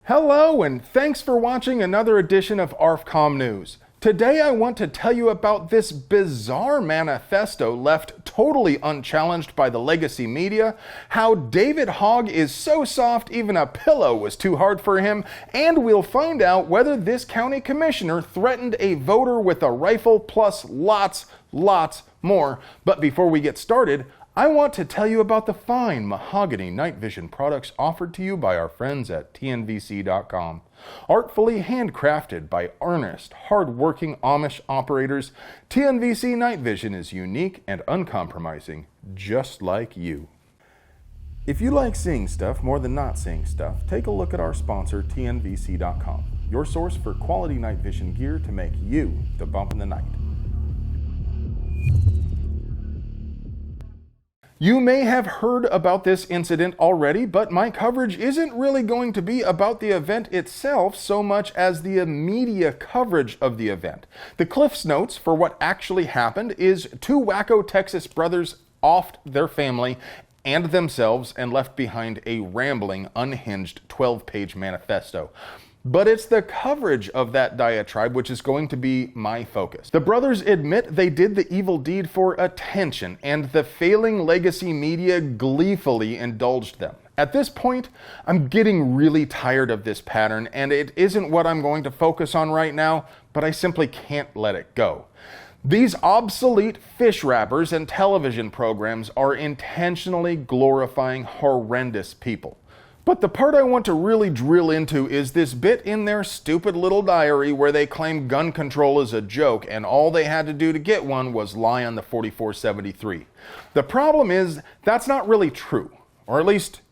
Hello, and thanks for watching another edition of ARFCOM News. Today I want to tell you about this bizarre manifesto left totally unchallenged by the legacy media, how David Hogg is so soft even a pillow was too hard for him, and we'll find out whether this county commissioner threatened a voter with a rifle plus lots more. But before we get started, I want to tell you about the fine mahogany night vision products offered to you by our friends at TNVC.com. Artfully handcrafted by earnest, hard-working Amish operators, TNVC night vision is unique and uncompromising, just like you. If you like seeing stuff more than not seeing stuff, take a look at our sponsor, TNVC.com, your source for quality night vision gear to make you the bump in the night. You may have heard about this incident already, but my coverage isn't really going to be about the event itself so much as the media coverage of the event. The Cliff's Notes for what actually happened is two wacko Texas brothers offed their family and themselves and left behind a rambling, unhinged 12-page manifesto. But it's the coverage of that diatribe which is going to be my focus. The brothers admit they did the evil deed for attention, and the failing legacy media gleefully indulged them. At this point, I'm getting really tired of this pattern, and it isn't what I'm going to focus on right now, but I simply can't let it go. These obsolete fish wrappers and television programs are intentionally glorifying horrendous people. But the part I want to really drill into is this bit in their stupid little diary where they claim gun control is a joke and all they had to do to get one was lie on the 4473. The problem is that's not really true, or at least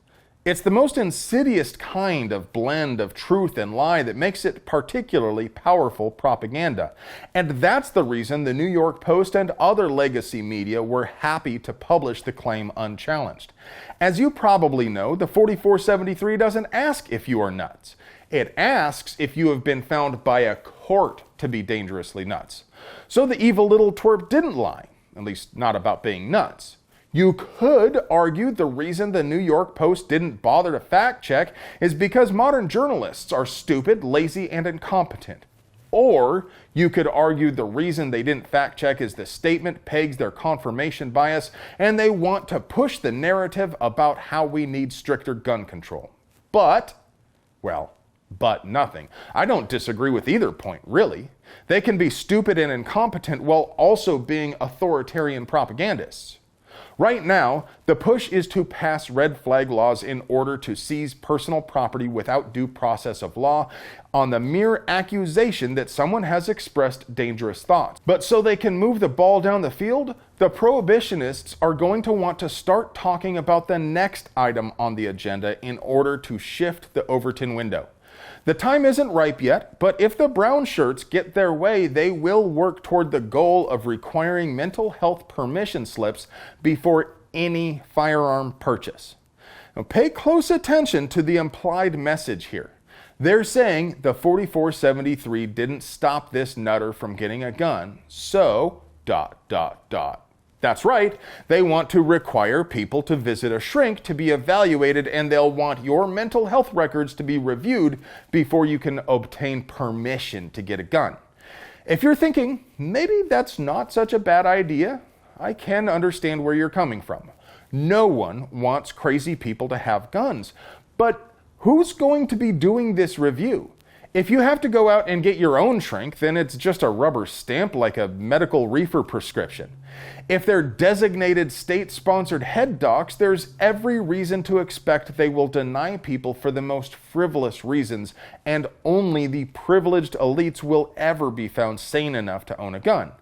it's the most insidious kind of blend of truth and lie that makes it particularly powerful propaganda. And that's the reason the New York Post and other legacy media were happy to publish the claim unchallenged. As you probably know, the 4473 doesn't ask if you are nuts. It asks if you have been found by a court to be dangerously nuts. So the evil little twerp didn't lie, at least not about being nuts. You could argue the reason the New York Post didn't bother to fact check is because modern journalists are stupid, lazy, and incompetent. Or you could argue the reason they didn't fact check is the statement pegs their confirmation bias and they want to push the narrative about how we need stricter gun control. But nothing. I don't disagree with either point, really. They can be stupid and incompetent while also being authoritarian propagandists. Right now, the push is to pass red flag laws in order to seize personal property without due process of law on the mere accusation that someone has expressed dangerous thoughts. But so they can move the ball down the field, the prohibitionists are going to want to start talking about the next item on the agenda in order to shift the Overton window. The time isn't ripe yet, but if the brown shirts get their way, they will work toward the goal of requiring mental health permission slips before any firearm purchase. Now, pay close attention to the implied message here. They're saying the 4473 didn't stop this nutter from getting a gun, so ... That's right, they want to require people to visit a shrink to be evaluated, and they'll want your mental health records to be reviewed before you can obtain permission to get a gun. If you're thinking, maybe that's not such a bad idea, I can understand where you're coming from. No one wants crazy people to have guns, but who's going to be doing this review? If you have to go out and get your own shrink, then it's just a rubber stamp like a medical reefer prescription. If they're designated state-sponsored head docs, there's every reason to expect they will deny people for the most frivolous reasons, and only the privileged elites will ever be found sane enough to own a gun.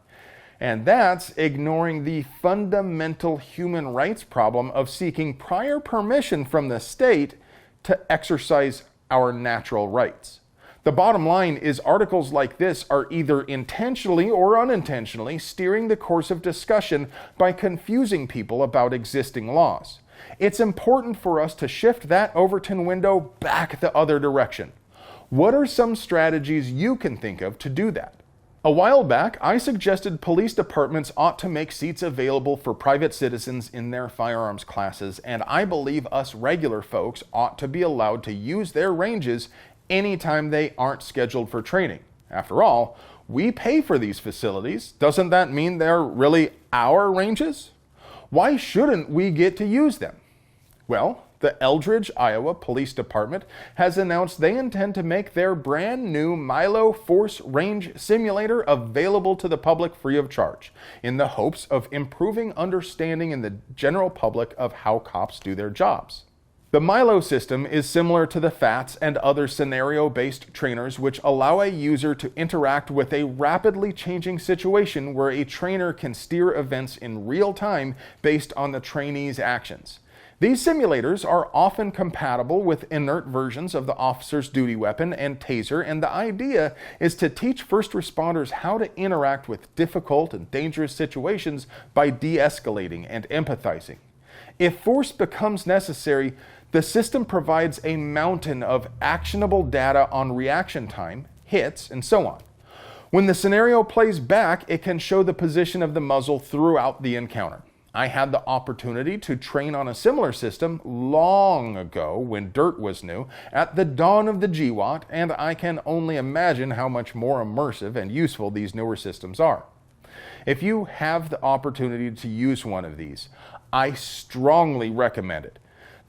And that's ignoring the fundamental human rights problem of seeking prior permission from the state to exercise our natural rights. The bottom line is articles like this are either intentionally or unintentionally steering the course of discussion by confusing people about existing laws. It's important for us to shift that Overton window back the other direction. What are some strategies you can think of to do that? A while back, I suggested police departments ought to make seats available for private citizens in their firearms classes, and I believe us regular folks ought to be allowed to use their ranges anytime they aren't scheduled for training. After all, we pay for these facilities. Doesn't that mean they're really our ranges? Why shouldn't we get to use them? Well, the Eldridge, Iowa Police Department has announced they intend to make their brand new Milo Force Range Simulator available to the public free of charge, in the hopes of improving understanding in the general public of how cops do their jobs. The Milo system is similar to the FATS and other scenario-based trainers, which allow a user to interact with a rapidly changing situation where a trainer can steer events in real time based on the trainee's actions. These simulators are often compatible with inert versions of the officer's duty weapon and taser, and the idea is to teach first responders how to interact with difficult and dangerous situations by de-escalating and empathizing. If force becomes necessary, the system provides a mountain of actionable data on reaction time, hits, and so on. When the scenario plays back, it can show the position of the muzzle throughout the encounter. I had the opportunity to train on a similar system long ago when dirt was new, at the dawn of the GWAT, and I can only imagine how much more immersive and useful these newer systems are. If you have the opportunity to use one of these, I strongly recommend it.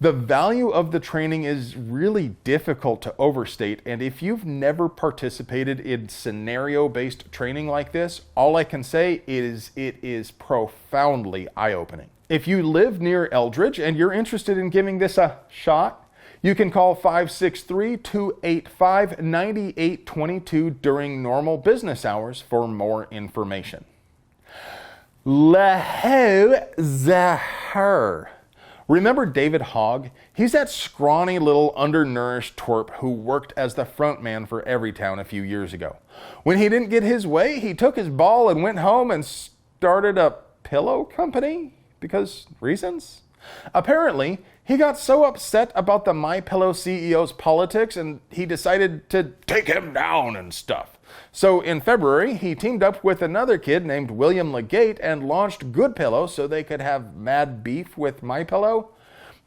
The value of the training is really difficult to overstate, and if you've never participated in scenario-based training like this, all I can say is it is profoundly eye-opening. If you live near Eldridge and you're interested in giving this a shot, you can call 563-285-9822 during normal business hours for more information. Leho Zahar. Remember David Hogg? He's that scrawny little undernourished twerp who worked as the front man for Everytown a few years ago. When he didn't get his way, he took his ball and went home and started a pillow company because reasons? Apparently, he got so upset about the MyPillow CEO's politics and he decided to take him down and stuff. So in February, he teamed up with another kid named William Legate and launched Good Pillow so they could have mad beef with MyPillow.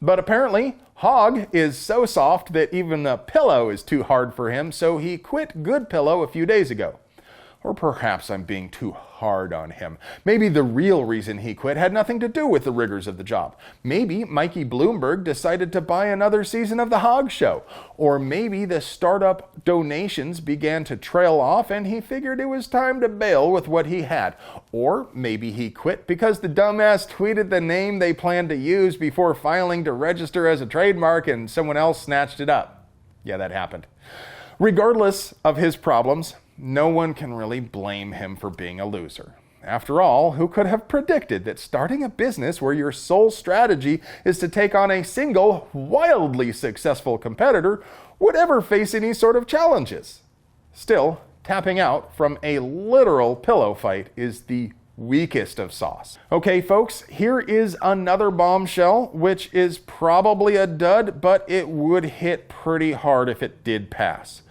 But apparently, Hogg is so soft that even a pillow is too hard for him, so he quit Good Pillow a few days ago. Or perhaps I'm being too hard on him. Maybe the real reason he quit had nothing to do with the rigors of the job. Maybe Mikey Bloomberg decided to buy another season of The Hogg Show. Or maybe the startup donations began to trail off and he figured it was time to bail with what he had. Or maybe he quit because the dumbass tweeted the name they planned to use before filing to register as a trademark and someone else snatched it up. Yeah, that happened. Regardless of his problems, no one can really blame him for being a loser. After all, who could have predicted that starting a business where your sole strategy is to take on a single, wildly successful competitor would ever face any sort of challenges? Still, tapping out from a literal pillow fight is the weakest of sauce. Okay, folks, here is another bombshell, which is probably a dud, but it would hit pretty hard if it did pass.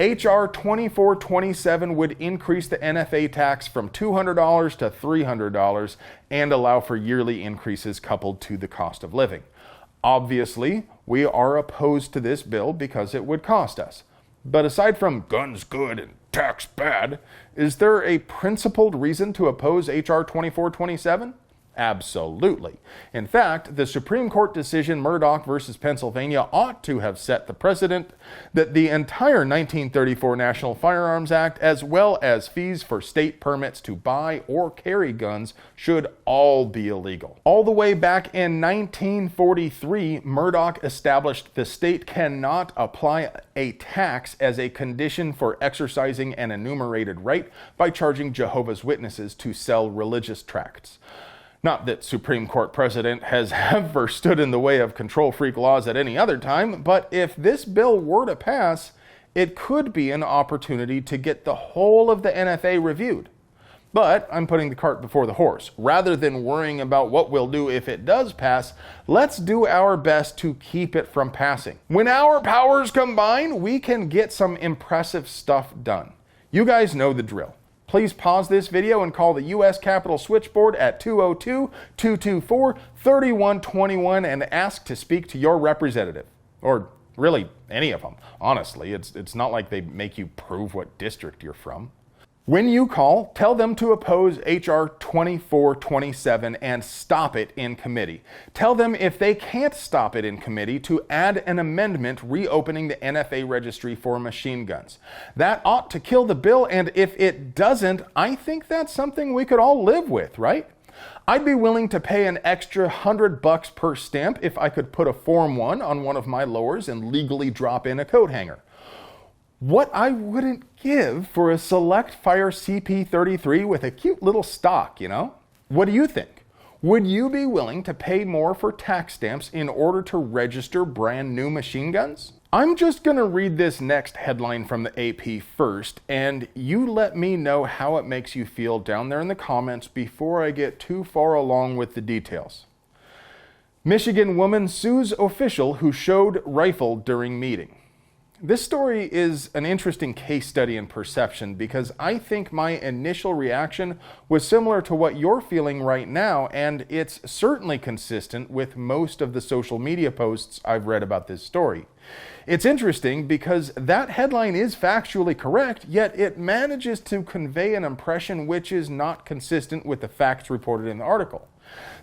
H.R. 2427 would increase the NFA tax from $200 to $300 and allow for yearly increases coupled to the cost of living. Obviously, we are opposed to this bill because it would cost us. But aside from guns good and tax bad, is there a principled reason to oppose H.R. 2427? Absolutely. In fact, the Supreme Court decision Murdoch versus Pennsylvania ought to have set the precedent that the entire 1934 National Firearms Act, as well as fees for state permits to buy or carry guns, should all be illegal. All the way back in 1943, Murdoch established the state cannot apply a tax as a condition for exercising an enumerated right by charging Jehovah's Witnesses to sell religious tracts. Not that Supreme Court precedent has ever stood in the way of control freak laws at any other time, but if this bill were to pass, it could be an opportunity to get the whole of the NFA reviewed. But I'm putting the cart before the horse. Rather than worrying about what we'll do if it does pass, let's do our best to keep it from passing. When our powers combine, we can get some impressive stuff done. You guys know the drill. Please pause this video and call the U.S. Capitol switchboard at 202-224-3121 and ask to speak to your representative. Or Really, any of them. Honestly, it's not like they make you prove what district you're from. When you call, tell them to oppose H.R. 2427 and stop it in committee. Tell them if they can't stop it in committee to add an amendment reopening the NFA registry for machine guns. That ought to kill the bill, and if it doesn't, I think that's something we could all live with, right? I'd be willing to pay an extra $100 per stamp if I could put a Form 1 on one of my lowers and legally drop in a coat hanger. What I wouldn't give for a Select Fire CP33 with a cute little stock, you know? What do you think? Would you be willing to pay more for tax stamps in order to register brand new machine guns? I'm just going to read this next headline from the AP first, and you let me know how it makes you feel down there in the comments before I get too far along with the details. Michigan woman sues official who showed rifle during meeting. This story is an interesting case study in perception because I think my initial reaction was similar to what you're feeling right now, and it's certainly consistent with most of the social media posts I've read about this story. It's interesting because that headline is factually correct, yet it manages to convey an impression which is not consistent with the facts reported in the article.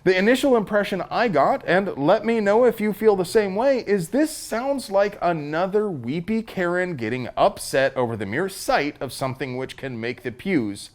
The initial impression I got, and let me know if you feel the same way, is this sounds like another weepy Karen getting upset over the mere sight of something which can make the pews.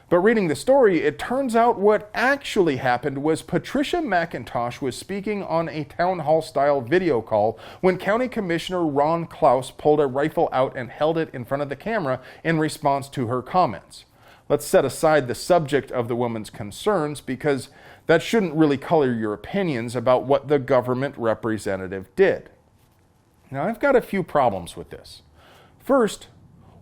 But reading the story, it turns out what actually happened was Patricia McIntosh was speaking on a town hall style video call when County Commissioner Ron Klaus pulled a rifle out and held it in front of the camera in response to her comments. Let's set aside the subject of the woman's concerns because that shouldn't really color your opinions about what the government representative did. Now, I've got a few problems with this. First,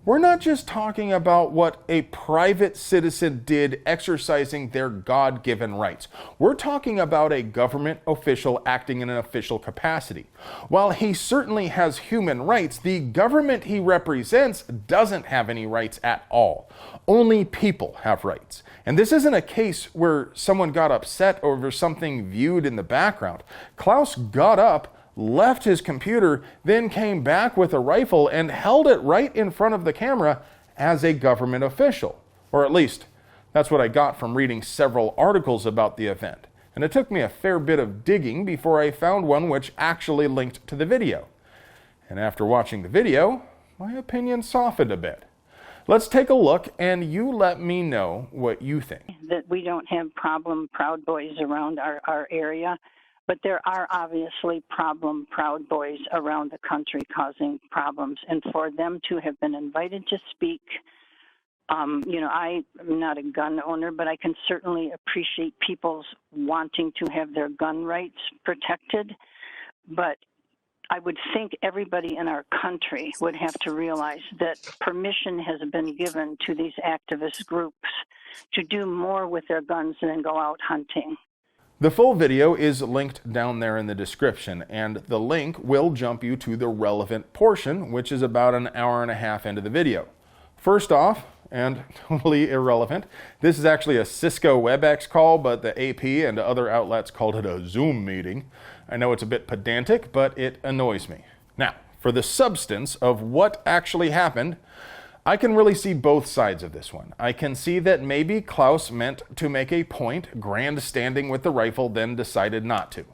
we're not just talking about what a private citizen did exercising their God-given rights. We're talking about a government official acting in an official capacity. While he certainly has human rights, the government he represents doesn't have any rights at all. Only people have rights. And this isn't a case where someone got upset over something viewed in the background. Klaus got up, left his computer, then came back with a rifle and held it right in front of the camera as a government official. Or at least, that's what I got from reading several articles about the event. And it took me a fair bit of digging before I found one which actually linked to the video. And after watching the video, my opinion softened a bit. Let's take a look and you let me know what you think. That we don't have problem Proud Boys around our area. But there are obviously problem Proud Boys around the country causing problems. And for them to have been invited to speak, I'm not a gun owner, but I can certainly appreciate people's wanting to have their gun rights protected. But I would think everybody in our country would have to realize that permission has been given to these activist groups to do more with their guns than go out hunting. The full video is linked down there in the description, and the link will jump you to the relevant portion, which is about an hour and a half into the video. First off, and totally irrelevant, this is actually a Cisco WebEx call, but the AP and other outlets called it a Zoom meeting. I know it's a bit pedantic, but it annoys me. Now, for the substance of what actually happened, I can really see both sides of this one. I can see that maybe Klaus meant to make a point, grandstanding with the rifle, then decided not to.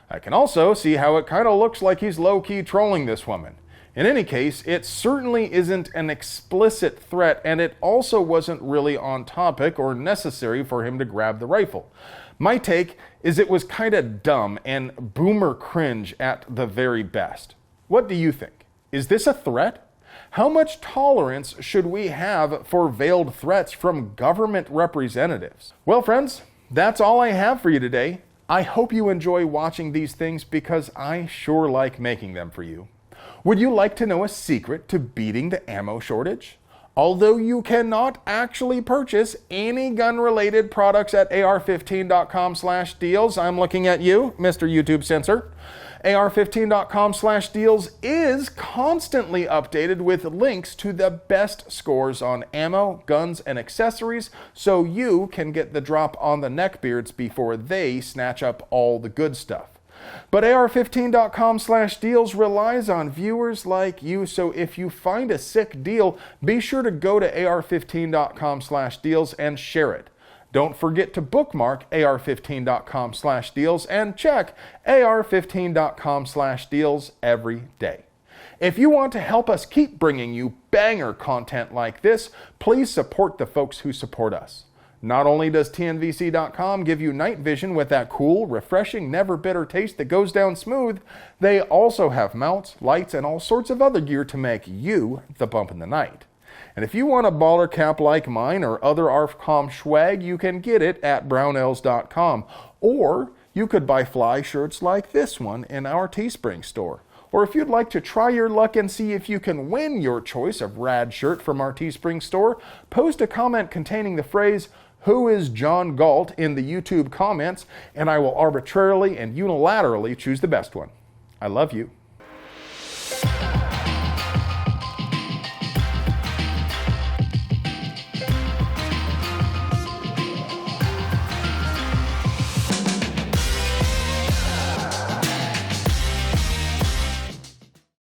I can also see how it kind of looks like he's low-key trolling this woman. In any case, it certainly isn't an explicit threat, and it also wasn't really on topic or necessary for him to grab the rifle. My take is it was kind of dumb and boomer cringe at the very best. What do you think? Is this a threat? How much tolerance should we have for veiled threats from government representatives? Well, friends, that's all I have for you today. I hope you enjoy watching these things because I sure like making them for you. Would you like to know a secret to beating the ammo shortage? Although you cannot actually purchase any gun-related products at ar15.com/deals, I'm looking at you, Mr. YouTube censor. AR15.com/deals is constantly updated with links to the best scores on ammo, guns, and accessories so you can get the drop on the neckbeards before they snatch up all the good stuff. But AR15.com/deals relies on viewers like you, so if you find a sick deal, be sure to go to AR15.com/deals and share it. Don't forget to bookmark AR15.com/deals and check AR15.com/deals every day. If you want to help us keep bringing you banger content like this, please support the folks who support us. Not only does TNVC.com give you night vision with that cool, refreshing, never bitter taste that goes down smooth, they also have mounts, lights, and all sorts of other gear to make you the bump in the night. And if you want a baller cap like mine or other ARFCOM swag, you can get it at brownells.com. Or you could buy fly shirts like this one in our Teespring store. Or if you'd like to try your luck and see if you can win your choice of rad shirt from our Teespring store, post a comment containing the phrase, "Who is John Galt?" in the YouTube comments, and I will arbitrarily and unilaterally choose the best one. I love you.